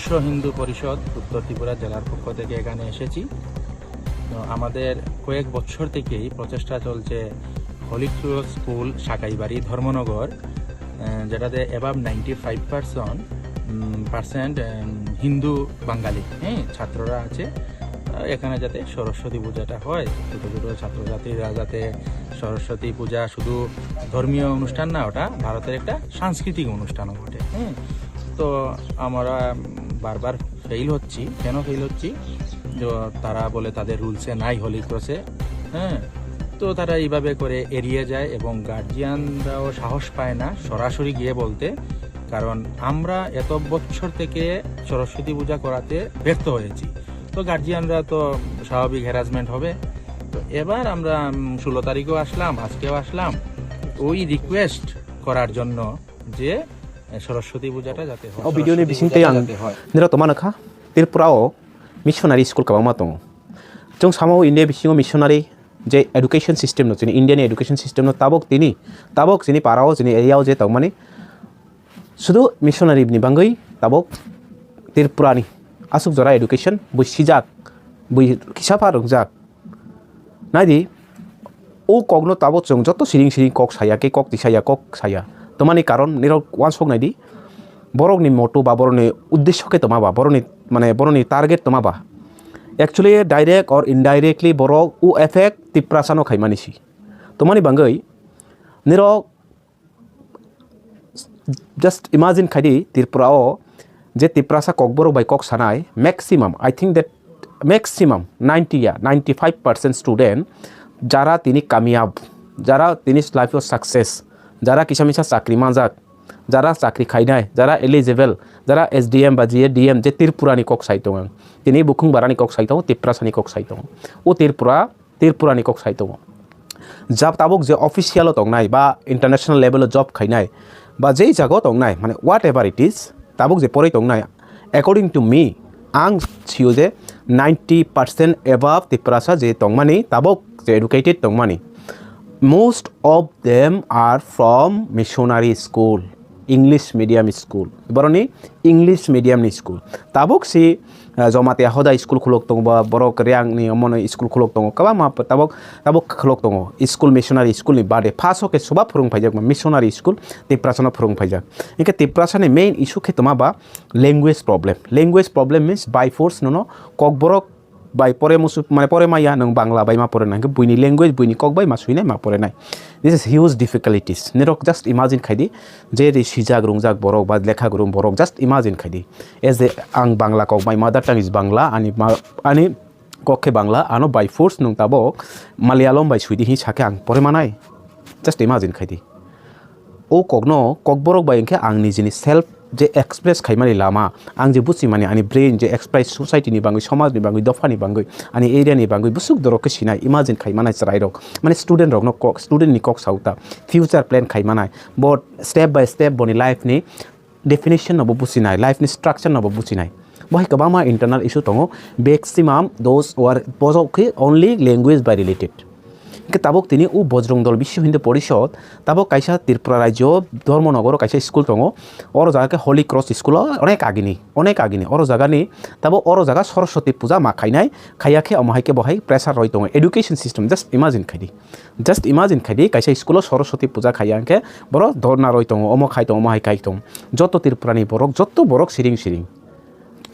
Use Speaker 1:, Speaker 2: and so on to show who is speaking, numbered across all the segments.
Speaker 1: বিশ্ব হিন্দু পরিষদ উত্তর ত্রিপুরা জেলার পক্ষ থেকে এখানে এসেছি। তো আমাদের কয়েক বছর থেকেই প্রচেষ্টা চলছে হলি ক্রস স্কুল সাকাইবাড়ি ধর্মনগর, যেটাতে অ্যাবাভ 95% হিন্দু বাঙালি ছাত্ররা আছে। এখানে যাতে সরস্বতী পূজাটা হয়, ছোটো ছোটো ছাত্রছাত্রীরা যাতে সরস্বতী পূজা শুধু ধর্মীয় অনুষ্ঠান না, ওটা ভারতের একটা সাংস্কৃতিক অনুষ্ঠানও বটে। তো আমরা বারবার ফেল হচ্ছি। কেন ফেল হচ্ছি? তারা বলে তাদের রুলসে নাই হলি ক্রসে, তো তারা এইভাবে করে এড়িয়ে যায় এবং গার্জিয়ানরাও সাহস পায় না সরাসরি গিয়ে বলতে, কারণ আমরা এত বছর থেকে সরস্বতী পূজা করাতে ব্যর্থ হয়েছি। তো গার্জিয়ানরা তো স্বাভাবিক হ্যারাসমেন্ট হবে। তো এবার আমরা 16 তারিখেও আসলাম, আজকেও আসলাম ওই রিকোয়েস্ট করার জন্য যে সরস্বতী পূজাটা যাতে হয়।
Speaker 2: Video ni bising tayang nira tomana kha tirpurao missionary school kabama tong jong samo India bisingo missionary je education system no jini Indian education system no tabok jini parao jini area je tongmani sudu missionary ni bangai tabok tirpurani asuk jora education bui sijak bui kisapa rongjak nadi o kogno tabok jong joto siring kok saya ke kok tisaya kok saya tomani karon nira wan sok naidi borok ni moto ba borok ni uddesho ke tomaba borok ni target tomaba actually direct or indirectly borok u effect tiprasa no khaimanisi tomani bangai niro just imagine khaidi tirpurao je tiprasa kok borok bai kok sanai maximum I think that maximum 95% student jara tini kamyab jara tini life of success jara kisha chakri manjak jara chakri khainai jara eligible jara SDM ba GDM je tirpurani kok saitong tini bukhung barani kok saitong tiprasani kok saitong o tirpurani kok saitong jab tabok je official tongnai ba international level job khainai ba jei jago tongnai mane whatever it is tabok je porei tongnai according to me ang chiu je 90% above tiprasa je tongmani tabok je educated tongmani most of them are from missionary school English medium school boroni English medium ni school tabok si jomate hoda school khulok tong ba borok riang ni omono school khulok tong kaba ma tabok khulok tong school missionary school ni bade phaso ke soba phurung phaijak missionary school tiprasa no phurung phaijak inke tiprasa ni main issue ke toma ba language problem means by force no kok borok by pore musu mane pore maya nang bangla by ma pore nang buini language buini kok by ma suine ma pore nai this is huge difficulties nirok just imagine khaidi je ri sijak rungjak borok ba lekha gurum borok just imagine khaidi as the ang bangla kok my mother tongue is bangla ani kokke bangla ano by force nung tabo malayalam by suidi hi sake ang pore manai just imagine khaidi o kokno kok borok by engke ang nijini self je express khaimani lama ang je busi mani ani brain je express society ni bangui somaj ni bangui dofa ni bangui ani area ni bangui busuk dorok ke sinai imagine khaimana charai rok mane student rok no student ni kok sauta future plan khaimana but step by step boni life ni definition no businai life ni structure no businai boy kabama internal issue tongo maximum those who are only language by related tabok tini u bojrong dol bisho hindu porishod tabok kaisa tirpura rajyo Dharmanagar kaisa school tongo oro jaga ke holy cross school onek agini oro jaga ni tabo oro jaga Saraswati Puja ma khainai khayake amhai ke bohai pressure roi tongo education system just imagine khadi kaisa school Saraswati Puja khayangke boro dhorna roi tongo omo khai tongo amhai kai tong joto tirpurani borok siring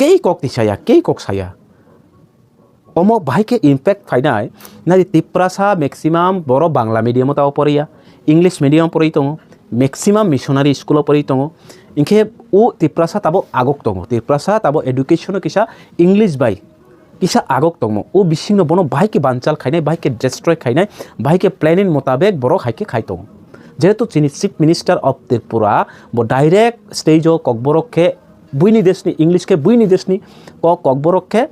Speaker 2: kei kok tisaya kei kok saya omo bahai ke impact fainai na tiprasa maximum boro bangla medium tao poria English medium pori tongo maximum missionary school pori tongo inke u tiprasa tabo agok tongo tiprasa tabo education kisa English bai kisa agok tongo u bising no bono bahai ke banchal khainai bahai ke destroy khainai bahai ke planning motabek boro khai ke khai tongo jehetu chini chief minister of Tripura bo direct stage o kokborok ke buini desni English ke buini desni kokborok ke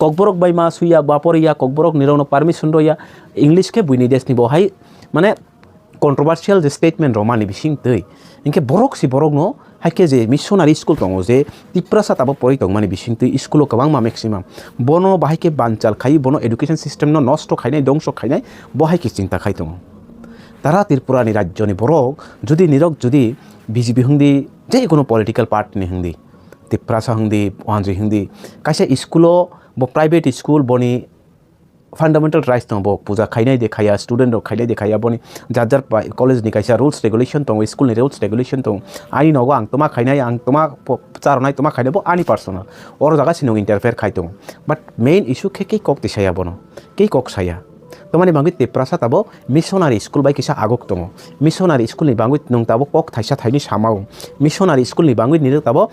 Speaker 2: kokborok bai ma suya baporia kokborok nirono permission roya English ke buini desni bohai mane controversial je statement romani bising tei inke borok no haike je missionary school tongo je tiprasa tabo pori tong mani bising tei school kabang ma maximum bono bahai ke banchal khai bono education system no nosto khainai dongso khainai bohai ke chinta khai tongo tara Tripura ni rajyo ni borok jodi nirok jodi BJP hungdi je kono political party ni hungdi TIPRASA hangdi wanji hangdi kaisa school bo private school boni fundamental rights tong bo puja khainai de khaya student rok khainai de khaya boni jar college ni kaisa rules regulation tong school ni rules regulation tong ani nogo ang toma khainai ang toma charonai toma khainai bo ani personal or jaga sinong interfere khai tong but main issue ke kok tisaya bono ke kok saya tomani bangui TIPRASA tabo missionary school bai kisa agok tong missionary school ni bangui nong tabo kok thaisa thaini samao missionary school ni bangui ni tabo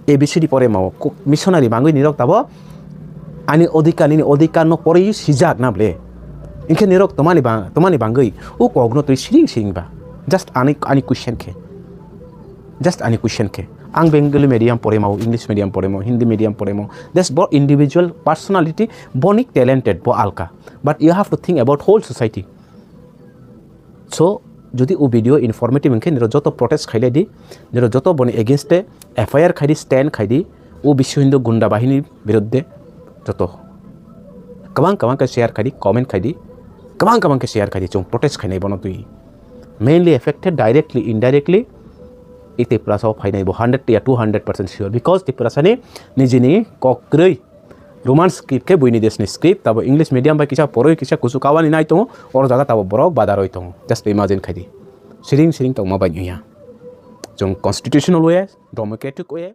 Speaker 2: ABCD pore mao missionary bangui ni tabo ani odhikar no pore yu sijak na ble inke nirok tomani bangui u kogno tui siring ba just ani question ke ang Bengali medium pore mau English medium pore mau Hindi medium pore mau this bo individual personality bonik talented bo alka but you have to think about whole society so যদি ও video informative ইনকে নির যত protest খাইলে দি নির যত বনি এগেইনস্টে FIR খাইদি stand খাইদি ও বিশ্ব হিন্দু গুন্ডা বাহিনীর বিরুদ্ধে যত কবাং কে শেয়ার খাইদি কমেন্ট খাইদি কবাং কে শেয়ার খাইদি চং প্রটেস্ট খাইনাই বন তুই মেইনলি এফেক্টেড ডাইরেক্টলি ইনডাইরেক্টলি এই TIPRASA ফাইনাইব 100 या 200% শিওর বিকজ TIPRASA ni নিজেনি কক্রই रोमान स्क्रिप्ट के बुइनी देशनि स्क्रिप्ट तब इंग्लिश मीडियम बाय किसा परोय किसा कुसु कावानि नाय तो और जागा तब बरक बादार होय तो जस्ट इमेजिन खाइदि सिरिंग तो मा बाय नुया जों कन्स्टिट्यूशनल वे डेमोक्रेटिक वे